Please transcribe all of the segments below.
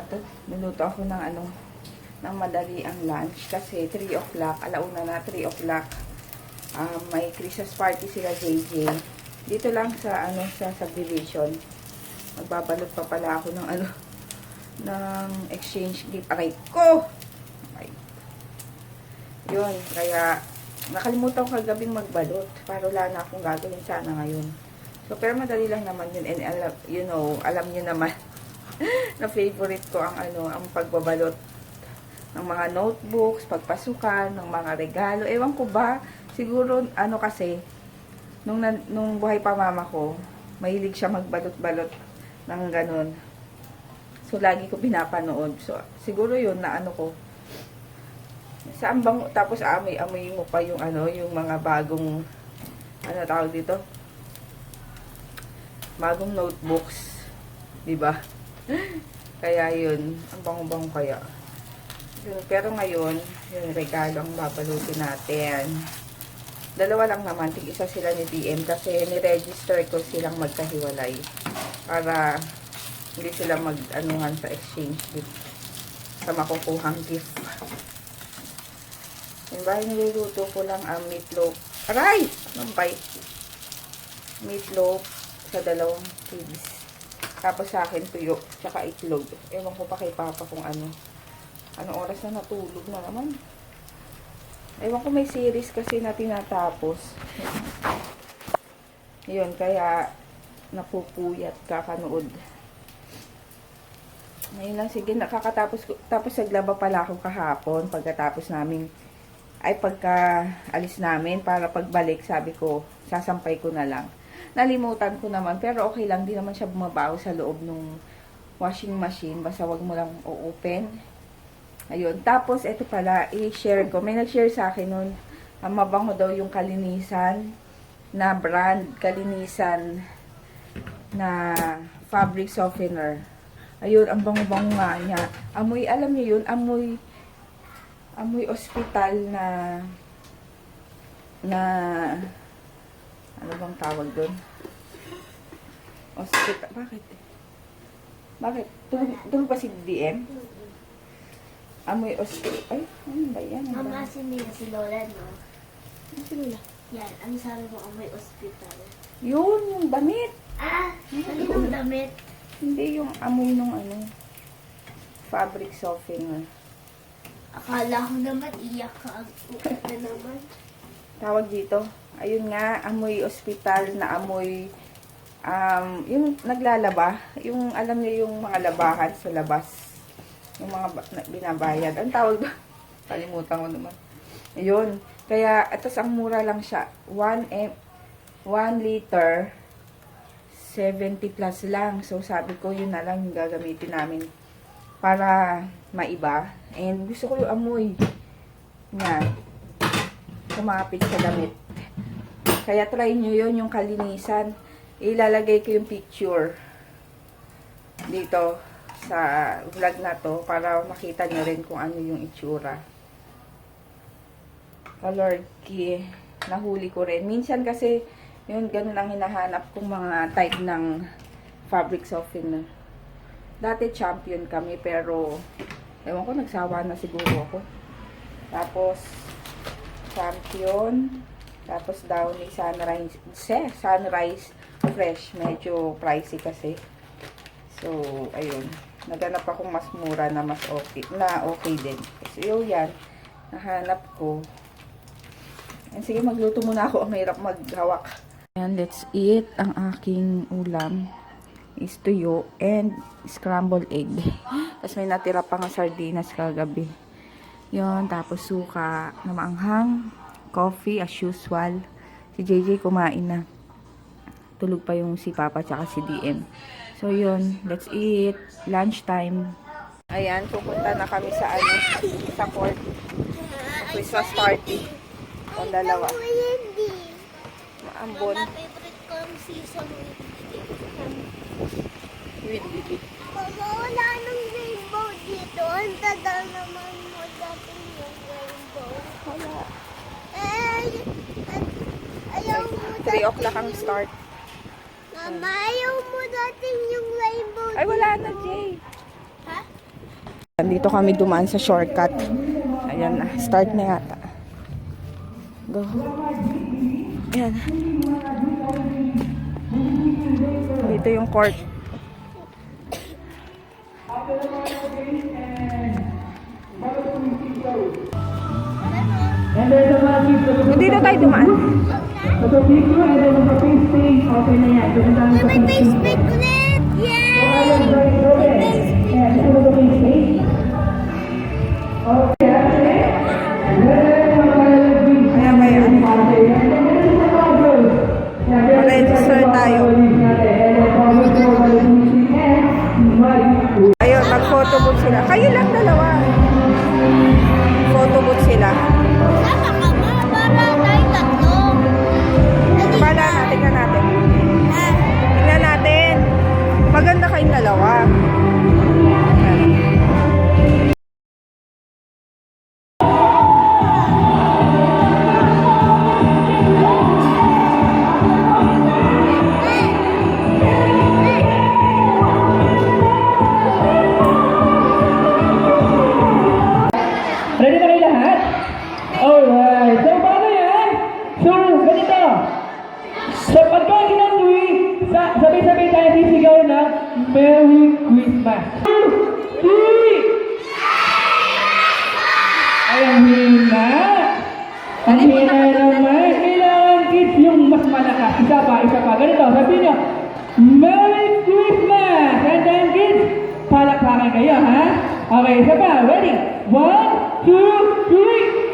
to. Niluto ako ng ng madali ang lunch. Kasi 3 o'clock, alauna na 3 o'clock. May Christmas party sila JJ. Dito lang sa sa subdivision. Magbabalot pa pala ako ng ng exchange gift. Aray ko! Okay. Yun, kaya nakalimutan ko kagabing magbalot. Para wala na akong gagawin sana ngayon. So, pero madali lang naman yun. And alam nyo naman na favorite ko ang ang pagbabalot ng mga notebooks, pagpasukan, ng mga regalo. Ewan ko ba, siguro kasi nung buhay pa mama ko, mahilig siya magbalot-balot ng ganun. So lagi ko pinapanood. So siguro yun na ko. Saan bang tapos amoy mo pa yung yung mga bagong tawag dito? Bagong notebooks, 'di ba? Kaya yun, ang bango-bango kaya. Yun, pero ngayon, yung regalo ang babalutin natin. Dalawa lang naman, tig-isa sila ni DM kasi ni-register ko silang magkahiwalay para hindi sila mag-anuhan sa exchange gift, sa makukuhang gift. Yung bahay niluluto ko lang ang meatloaf. Aray! Anong bite? Meatloaf sa 2 kids. Tapos sa akin tuyo, tsaka itlog. Ewan ko pa kay Papa kung anong oras na natulog na naman. Ewan ko, may series kasi na tinatapos. Yun, kaya napupuyat kakanood. Ngayon lang, sige, nakakatapos. Tapos naglaba pala ako kahapon pagkatapos namin, pagka alis namin para pagbalik, sabi ko, sasampay ko na lang. Nalimutan ko naman, pero okay lang, di naman siya bumabaho sa loob ng washing machine. Basta wag mo lang o-open. Ayun. Tapos, ito pala, i-share ko. May nag-share sa akin nun, mabango daw yung Kalinisan na brand. Kalinisan na fabric softener. Ayun, ang bango-bango nga niya. Amoy, alam niyo yun, amoy ospital na ano bang tawag doon? Hospital. Bakit? Bakit? Tulog pa si DM? Amoy hospital. Ay, ano ba yan? Mama, nila si Lola, no? Ano si Lola? Yan, ano sabi mo, amoy hospital? Yun, yung damit. Ano yung damit? Hindi yung amoy nung fabric softener. Akala ko naman, iyak ka ang ukat na naman. Tawag dito. Ayun nga, amoy ospital na amoy, yung naglalaba, yung alam niyo yung mga labahan sa labas, yung mga binabayad. Ang tawag ba? Kalimutan ko naman. Ayun. Kaya, atas ang mura lang siya. 1 liter, 70 plus lang. So, sabi ko, yun na lang yung gagamitin namin para maiba. And gusto ko yung amoy na kumapit sa damit. Kaya try nyo yun, yung Kalinisan. Ilalagay ko yung picture dito sa vlog na to para makita nyo rin kung ano yung itsura. Color key. Nahuli ko rin. Minsan kasi, yun, ganun ang hinahanap kong mga type ng fabric softener. Dati champion kami, pero ewan ko, nagsawa na siguro ako. Tapos, champion. Tapos Downy Sunrise Fresh. Medyo pricey kasi. So, ayun. Naganap akong mas mura na mas okay. Na okay din. Kasi yun yan. Nahanap ko. And sige, magluto muna ako. Ang hirap maghawak. And let's eat. Ang aking ulam is tuyo and scrambled egg. Tapos may natira pa nga sardinas kagabi. Yun. Tapos suka na maanghang. Coffee as usual. Si JJ kumain na. Tulog pa yung si Papa tsaka si DM. So yun, let's eat. Lunch time. Ayan, pupunta na kami sa sa court. Christmas party. Ang dalawa. Maambon. Mama, favorite ko ang season With Bibi. Mama, wala nang rainbow dito. Ang tagal naman mo dati yung rainbow. Wala. Ayaw mo 3 o'clock ang start. Mama, ayaw mo dati yung rainbow. Ay, wala na, Jay. Ha? Ayan, dito kami dumaan sa shortcut. Ayan na, start na yata. Go. Ayan. Dito yung court. Dito tayo dumaan. May face paint ulit! Yay! May face paint. Mag-register tayo. Ayun, mag-photo booth sila. Kayo lang dalawa. Photo booth sila. Sama ka ba? Para tayo tatlo. Bala natin, tingnan natin. Ah, Tingnan natin. Maganda kayong dalawa. Ready na kayo lahat? Alright. So, paano yan? So, ganito. Sa pagka ginandoy, sabay-sabay tayo sisigaw ng Merry Christmas. 2, 3! Ay, ang hina. Ang hina naman. Kailangan kids yung mas malakas. Isa pa. Ganito, sabihin nyo, Merry Christmas! And then kids, palakpakan kayo, ha? Okay, isa pa. Ready? 1, 2, 3!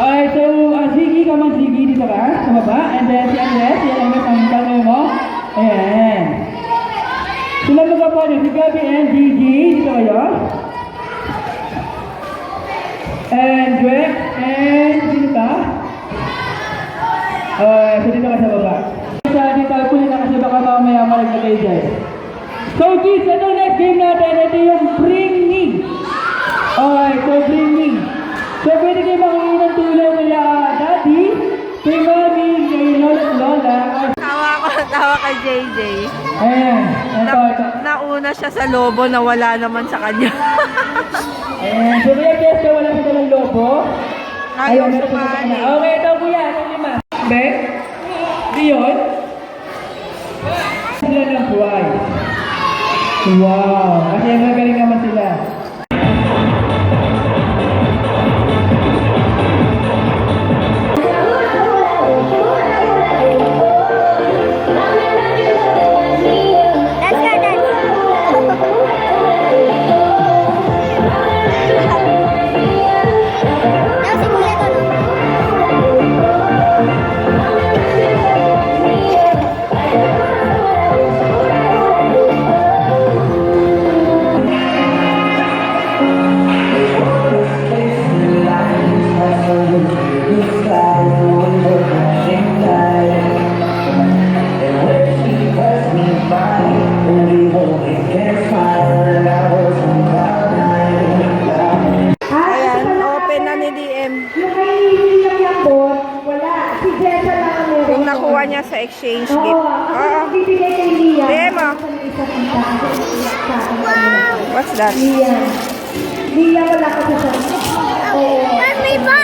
Okay, so, Ziggy ka man, Ziggy, dito ka, sa baba. And then, si Andres, ang kamay mo. Ayan. Sila mga po, si Gabi and Gigi, dito kayo. And Drake, and sino ka? So, dito ka sa baba. Dito, kunin na kasi baka mamaya malagay dyan. So, kids, ito next game natin. Ito yung Bring Me. Okay, so Bring Me. So, pwede kayo makinig ng tulong nila Daddy, kay Mami, kay Lola at Lola. Tawa kay JJ. Ayan, ito. Nauna siya sa lobo na wala naman sa kanya. Ayan, so kaya guys, wala sa dalang lobo. Ayaw meron sa sumali. na. Okay, ito kuya, ito lima. Be? Diyon? Sila ng buhay. Wow, kasi magaling naman sila. Ayan, open na ni DM. Yung kay Liam yung bot, wala. Si Jessa lang ang meron. Yung nakuha niya sa exchange gift. Oo, Oo. ang bibigay kay Liam. Liam, ah. Isa kita. What's that? Liam. Liam, wala ka sa Oo. Mas may ba?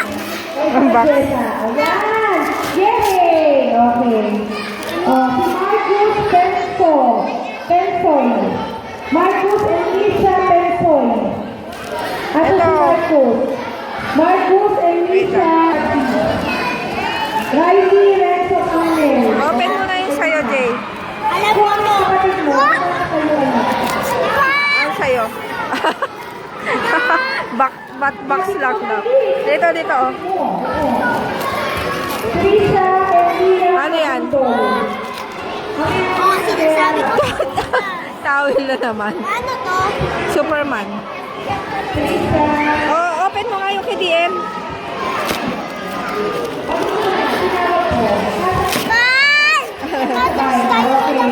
Ang box. Jessa. Ayan. Yay! Okay. Si Marcus Pensoy. Marcus and Lisa Pensoy. Ito si Ito. Marcus. Marcus and Lisa. Riley Renzo Anel. Open mo na yung sa'yo, Jay. Alam mo ano? Kapatid mo, What? ano kayo ano? Ano sa'yo? Box lang daw. Dito, oh. Lisa and Lisa. Ano yan? Oo, sinasabi ko. Towel na naman. Ano to? Superman. Oh, open mo nga yung kay DM. Bye! Tapos tayo kami.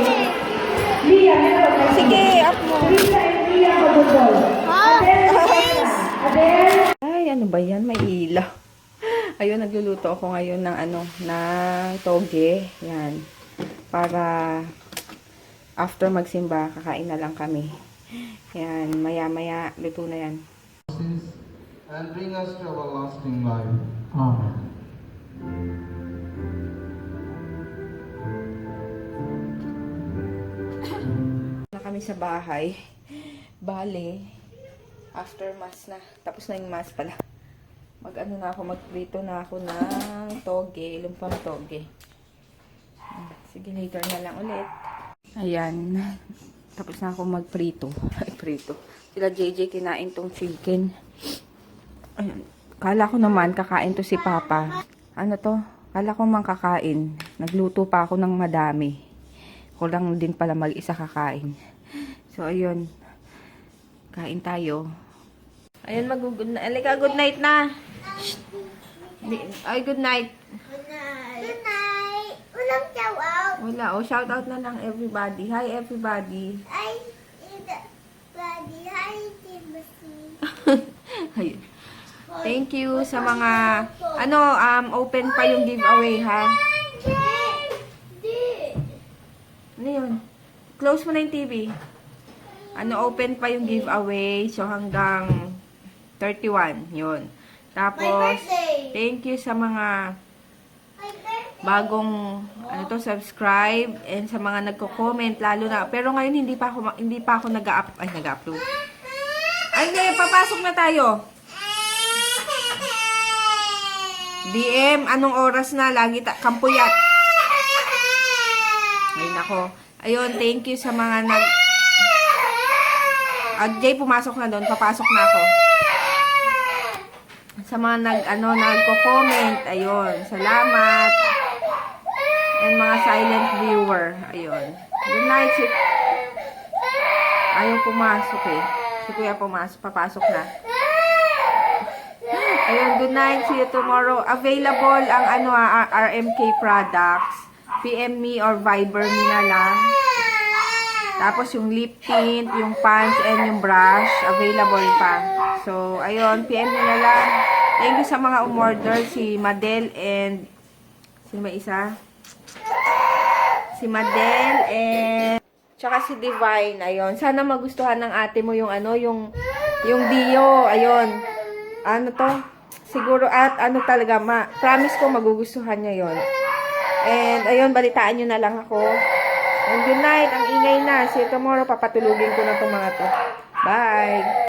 Lia, meron. Sige, up mo. Lisa and Lia Magudol. Oh, Adele. Adele. Ay, ano ba yan? May ilaw. Ayun, nagluluto ako ngayon ng ng toge. Yan. Para after magsimba, kakain na lang kami. Yan, maya-maya, luto na yan. And bring us to everlasting life. Amen. Na kami sa bahay. Bale, after mass na. Tapos na yung mass pala. Mag-ano na ako, magprito na ako ng toge, lumpang toge. Sige, later na lang ulit. Ayan. Tapos na ako magprito. Prito. Sila JJ kinain tong chicken. Ayan. Kala ko naman kakain to si Papa. Ano to? Kala ko man kakain. Nagluto pa ako ng madami. Kulang din pala mag-isa kakain. So, ayun. Kain tayo. Ayun, mag-good night. Alika, good night na. Shh. Ay, good night. Good night. Good night. Walang shout out. Wala. Oh, shout out na lang everybody. Hi, everybody. Ay, buddy. Hi, Timothy. Ayun. Thank you sa mga, open pa yung giveaway, ha? Ano yun? Close mo na yung TV. Open pa yung giveaway. So, hanggang 31. Yun. Tapos, My birthday. thank you sa mga My birthday. bagong, subscribe. And sa mga nagko-comment, lalo na. Pero ngayon, hindi pa ako nag-upload. Ay, hindi. Papasok na tayo. DM, anong oras na? Lagi kampuyat. Ay, nako. Ayun, thank you sa mga Jay, pumasok na doon. Papasok na ako. Sa mga nagko-comment. Ayun, salamat. And mga silent viewer. Ayun. Good night. Ayaw pumasok eh. Si Kuya papasok na. Ayun, good night. See you tomorrow. Available ang RMK products. PM me or Viber me na lang. Tapos yung lip tint, yung pants, and yung brush, available pa. So, ayun, PM me na lang. Thank you sa mga umorder. Si Madel and... Sino ba isa? Si Madel and... Tsaka si Divine. Ayun. Sana magustuhan ng ate mo yung yung Dio. Ayun. Ano to? Siguro at talaga, promise ko magugustuhan niya yon. And ayun, balitaan nyo na lang ako. And good night, ang ingay na. See you tomorrow, papatulugin ko na itong mga to. Bye!